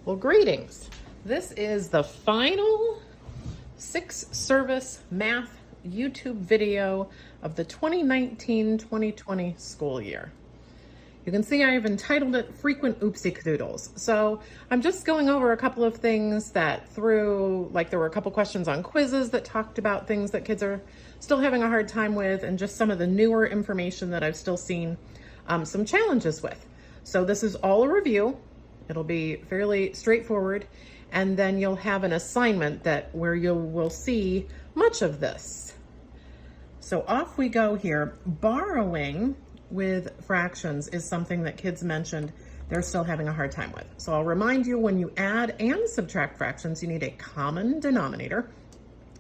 Well, greetings. This is the final 6-service math YouTube video of the 2019-2020 school year. You can see I've entitled it Frequent Oopsie Cadoodles. So I'm just going over a couple of things that there were a couple questions on quizzes that talked about things that kids are still having a hard time with, and just some of the newer information that I've still seen some challenges with. So this is all a review. It'll be fairly straightforward, and then you'll have an assignment where you will see much of this. So off we go here. Borrowing with fractions is something that kids mentioned they're still having a hard time with. So I'll remind you, when you add and subtract fractions, you need a common denominator,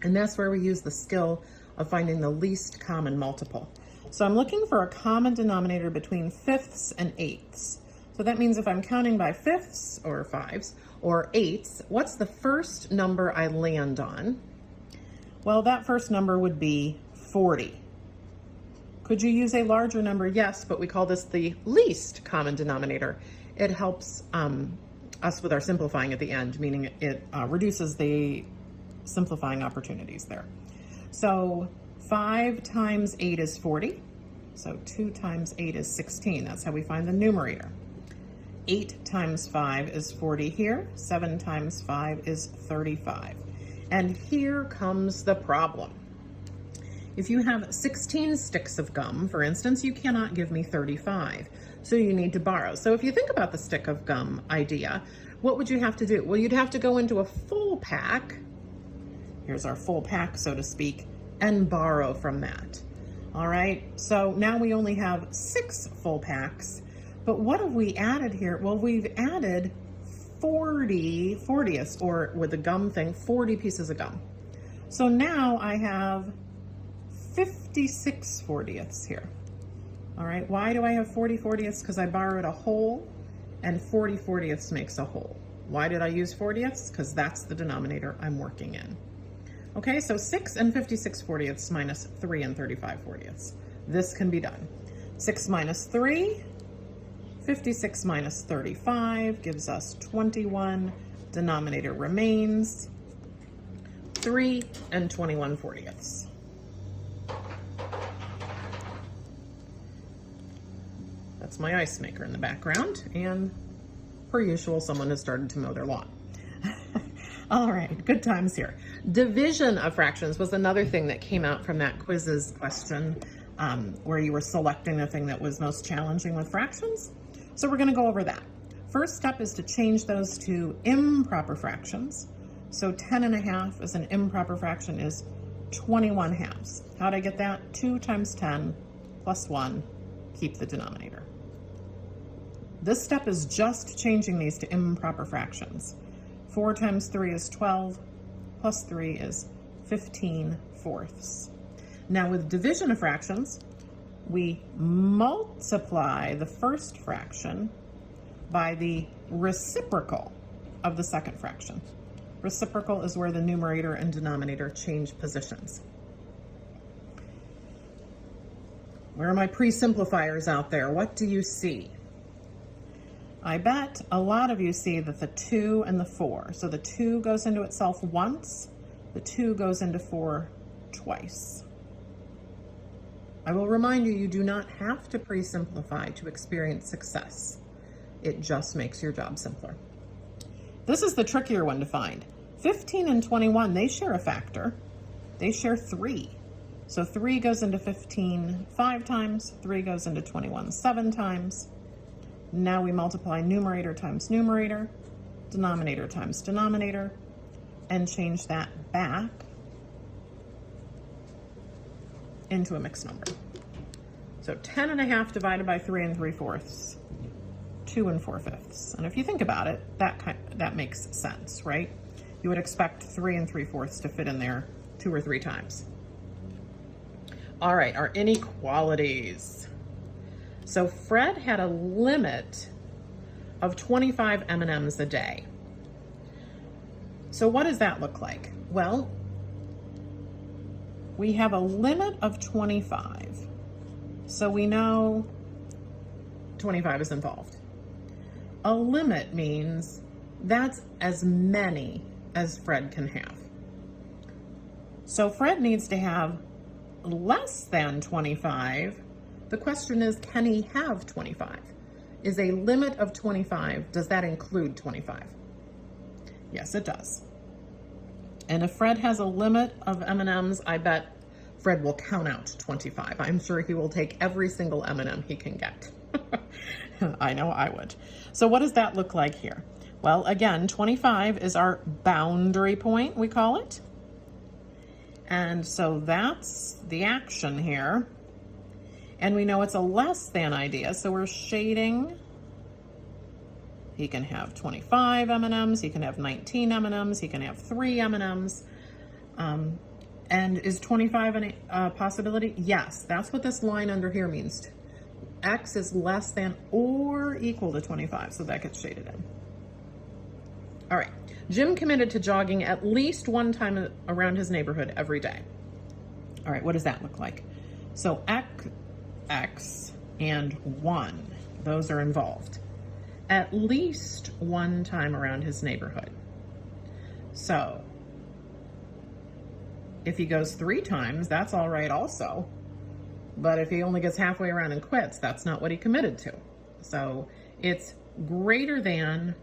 and that's where we use the skill of finding the least common multiple. So I'm looking for a common denominator between fifths and eighths. So that means if I'm counting by fifths or fives or eighths, what's the first number I land on? Well, that first number would be 40. Could you use a larger number? Yes, but we call this the least common denominator. It helps us with our simplifying at the end, meaning it reduces the simplifying opportunities there. So 5 times 8 is 40. So 2 times 8 is 16. That's how we find the numerator. 8 times 5 is 40 here. 7 times 5 is 35. And here comes the problem. If you have 16 sticks of gum, for instance, you cannot give me 35. So you need to borrow. So if you think about the stick of gum idea, what would you have to do? Well, you'd have to go into a full pack. Here's our full pack, so to speak, and borrow from that. All right, so now we only have 6 full packs. But what have we added here? Well, we've added 40ths, or with the gum thing, 40 pieces of gum. So now I have 56 40ths here. All right, why do I have 40 40ths? Because I borrowed a whole, and 40 40ths makes a whole. Why did I use 40ths? Because that's the denominator I'm working in. Okay, so 6 and 56 40ths minus 3 and 35 40ths. This can be done. 6 minus 3, 56 minus 35 gives us 21. Denominator remains 3 and 21 40ths. That's my ice maker in the background, and per usual, someone has started to mow their lawn. All right, good times here. Division of fractions was another thing that came out from that quizzes question, where you were selecting the thing that was most challenging with fractions. So we're gonna go over that. First step is to change those to improper fractions. So 10½ as an improper fraction is 21 halves. How'd I get that? 2 times 10 plus 1, keep the denominator. This step is just changing these to improper fractions. 4 times 3 is 12, plus 3 is 15 fourths. Now with division of fractions, we multiply the first fraction by the reciprocal of the second fraction. Reciprocal is where the numerator and denominator change positions. Where are my pre-simplifiers out there? What do you see? I bet a lot of you see that the 2 and the 4. So the 2 goes into itself once, the 2 goes into 4 twice. I will remind you, you do not have to pre-simplify to experience success. It just makes your job simpler. This is the trickier one to find. 15 and 21, they share a factor. They share 3. So 3 goes into 15 5 times, 3 goes into 21 7 times. Now we multiply numerator times numerator, denominator times denominator, and change that back into a mixed number. So 10½ divided by 3 3/4, 2 4/5. And if you think about it, that makes sense, right? You would expect 3 3/4 to fit in there 2 or 3 times. All right, our inequalities. So Fred had a limit of 25 M&Ms a day. So what does that look like? Well, we have a limit of 25. So we know 25 is involved. A limit means That's as many as Fred can have. So Fred needs to have less than 25. The question is, can he have 25? Is a limit of 25, does that include 25? Yes, it does. And if Fred has a limit of M&Ms, I bet Fred will count out 25. I'm sure he will take every single M&M he can get. I know I would. So what does that look like here? Well, again, 25 is our boundary point, we call it. And so that's the action here. And we know it's a less than idea, so we're shading. He can have 25 M&Ms, he can have 19 M&Ms, he can have 3 M&Ms. And is 25 a possibility? Yes, that's what this line under here means. X is less than or equal to 25, so that gets shaded in. All right, Jim committed to jogging at least one time around his neighborhood every day. All right, what does that look like? So X and 1, those are involved. At least one time around his neighborhood. So if he goes 3 times, that's all right also. But if he only gets halfway around and quits, that's not what he committed to. So it's greater than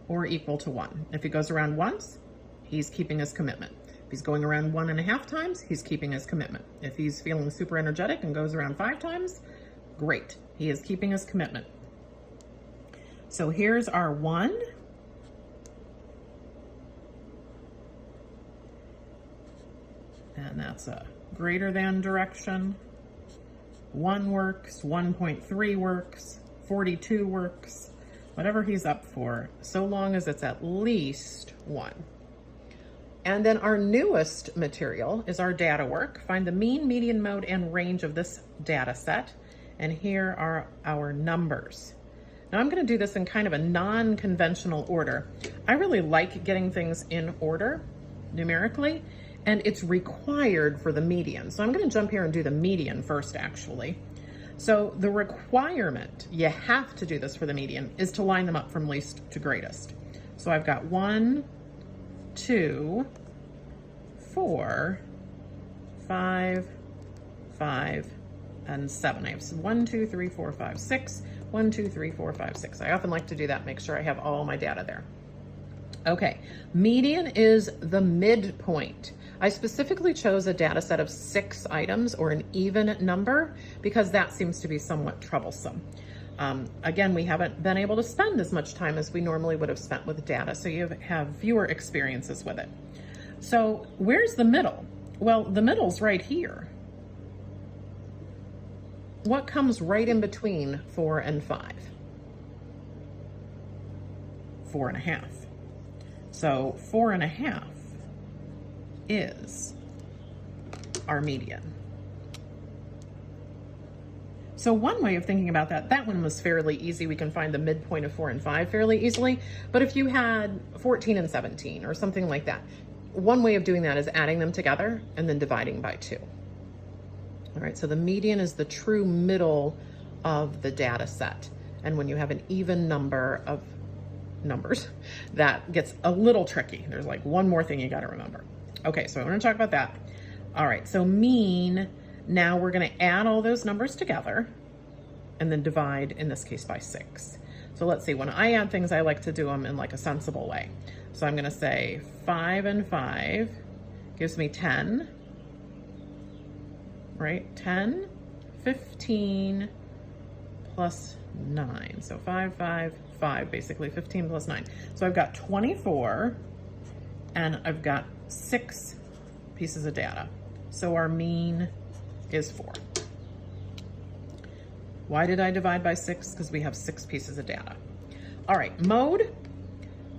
or equal to 1. If he goes around once, he's keeping his commitment. If he's going around 1.5 times, he's keeping his commitment. If he's feeling super energetic and goes around 5 times, great. He is keeping his commitment. So here's our 1. And that's a greater than direction. 1 works, 1.3 works, 42 works, whatever he's up for, so long as it's at least 1. And then our newest material is our data work. Find the mean, median, mode, and range of this data set. And here are our numbers. Now I'm going to do this in kind of a non-conventional order. I really like getting things in order numerically, and it's required for the median. So I'm going to jump here and do the median first, actually. So the requirement, you have to do this for the median, is to line them up from least to greatest. So I've got 1, 2, 4, 5, 5, and 7. I have 1, 2, 3, 4, 5, 6. 1, 2, 3, 4, 5, 6. I often like to do that, make sure I have all my data there. Okay, median is the midpoint. I specifically chose a data set of 6 items or an even number because that seems to be somewhat troublesome. Again, we haven't been able to spend as much time as we normally would have spent with data, so you have fewer experiences with it. So where's the middle? Well, the middle's right here. What comes right in between 4 and 5? 4.5. So 4.5 is our median. So one way of thinking about that one was fairly easy. We can find the midpoint of 4 and 5 fairly easily. But if you had 14 and 17 or something like that, one way of doing that is adding them together and then dividing by 2. All right, so the median is the true middle of the data set. And when you have an even number of numbers, that gets a little tricky. There's like one more thing you got to remember. Okay, so I want to talk about that. All right, so mean, now we're going to add all those numbers together and then divide, in this case, by 6. So let's see, when I add things, I like to do them in like a sensible way. So I'm going to say 5 and 5 gives me 10. Right? 10, 15 plus 9. So 5, 5, 5, basically 15 plus 9. So I've got 24 and I've got 6 pieces of data. So our mean is 4. Why did I divide by 6? Because we have 6 pieces of data. All right, mode,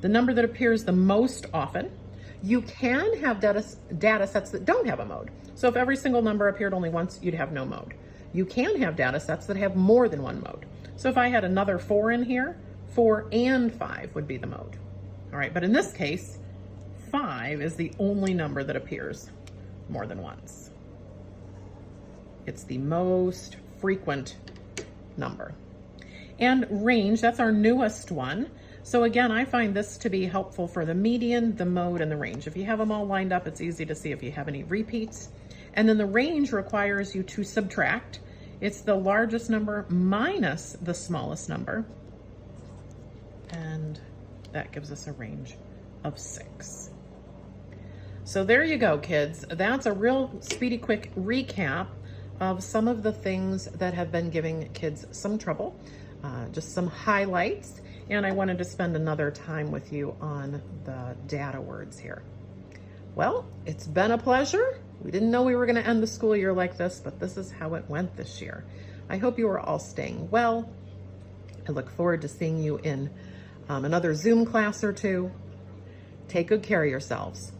the number that appears the most often. You can have data sets that don't have a mode. So if every single number appeared only once, you'd have no mode. You can have data sets that have more than one mode. So if I had another 4 in here, 4 and 5 would be the mode. All right, but in this case, 5 is the only number that appears more than once. It's the most frequent number. And range, that's our newest one. So again, I find this to be helpful for the median, the mode, and the range. If you have them all lined up, it's easy to see if you have any repeats. And then the range requires you to subtract. It's the largest number minus the smallest number. And that gives us a range of 6. So there you go, kids. That's a real speedy, quick recap of some of the things that have been giving kids some trouble, just some highlights. And I wanted to spend another time with you on the data words here. Well, it's been a pleasure. We didn't know we were going to end the school year like this, but this is how it went this year. I hope you are all staying well. I look forward to seeing you in another Zoom class or two. Take good care of yourselves.